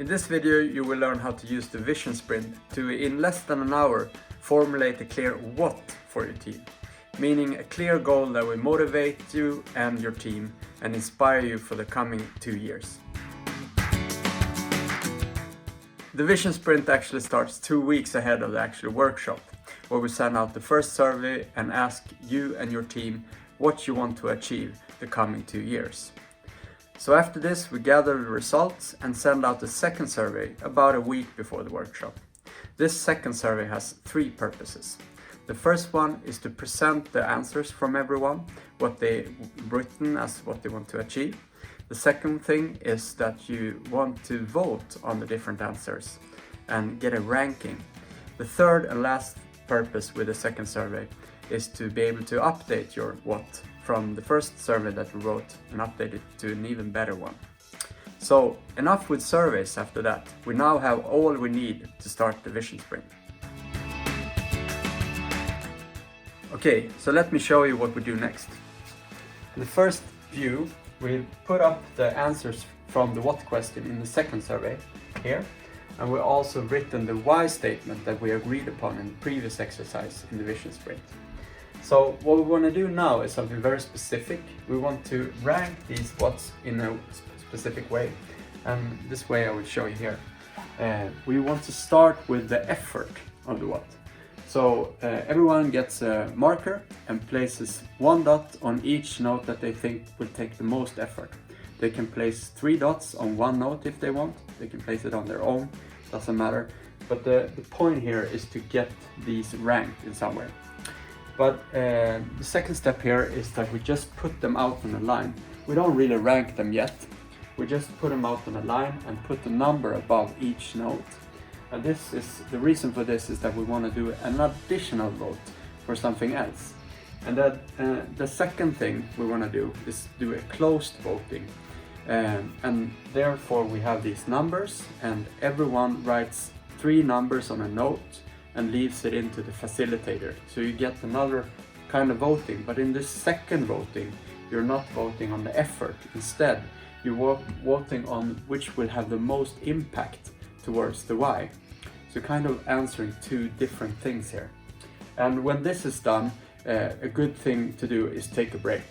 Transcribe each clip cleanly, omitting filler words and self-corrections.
In this video you will learn how to use the vision sprint to, in less than an hour, formulate a clear what for your team, meaning a clear goal that will motivate you and your team and inspire you for the coming 2 years. The vision sprint actually starts 2 weeks ahead of the actual workshop, where we send out the first survey and ask you and your team what you want to achieve the coming 2 years. So after this, we gather the results and send out the second survey about a week before the workshop. This second survey has 3 purposes. The first one is to present the answers from everyone, what they've written as what they want to achieve. The second thing is that you want to vote on the different answers and get a ranking. The third and last purpose with the second survey is to be able to update your what from the first survey that we wrote and update it to an even better one. So enough with surveys after that. We now have all we need to start the vision sprint. Okay, so let me show you what we do next. In the first view, we put up the answers from the what question in the second survey here, and we also written the why statement that we agreed upon in the previous exercise in the vision sprint. So what we want to do now is something very specific. We want to rank these what's in a specific way, and this way I will show you here. We want to start with the effort of the what. So everyone gets a marker and places 1 dot on each note that they think will take the most effort. They can place 3 dots on one note if they want. They can place it on their own, doesn't matter. But the point here is to get these ranked in some way. But the second step here is that we just put them out on a line. We don't really rank them yet. We just put them out on a line and put the number above each note. And this is the reason for this is that we want to do an additional vote for something else. And that the second thing we want to do is do a closed voting. And therefore we have these numbers, and everyone writes 3 numbers on a note and leaves it into the facilitator. So you get another kind of voting, but in this second voting, you're not voting on the effort. Instead, you're voting on which will have the most impact towards the why. So kind of answering 2 different things here. And when this is done, a good thing to do is take a break.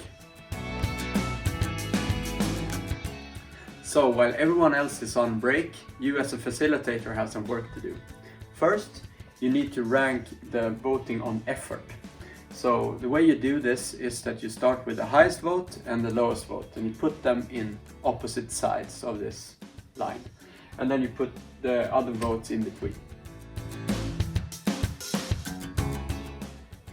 So while everyone else is on break, you as a facilitator have some work to do. First, you need to rank the voting on effort. So the way you do this is that you start with the highest vote and the lowest vote, and you put them in opposite sides of this line. And then you put the other votes in between.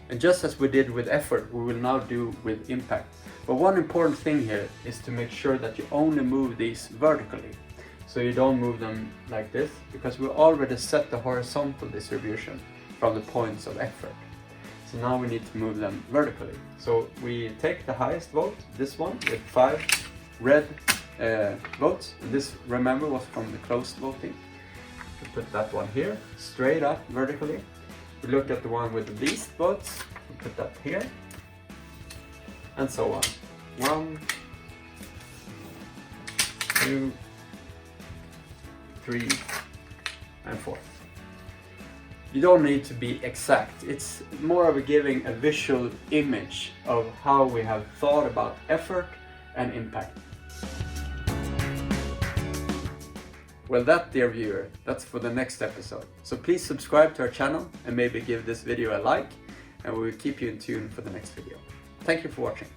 And just as we did with effort, we will now do with impact. But one important thing here is to make sure that you only move these vertically. So you don't move them like this, because we already set the horizontal distribution from the points of effort. So now we need to move them vertically. So we take the highest vote, this one, with 5 red votes. And this, remember, was from the closed voting. We put that one here, straight up vertically. We look at the one with the least votes, we put that here, and so on. 1, 2, 3, and 4. You don't need to be exact. It's more of giving a visual image of how we have thought about effort and impact. Well, that, dear viewer, that's for the next episode. So please subscribe to our channel and maybe give this video a like, and we will keep you in tune for the next video. Thank you for watching.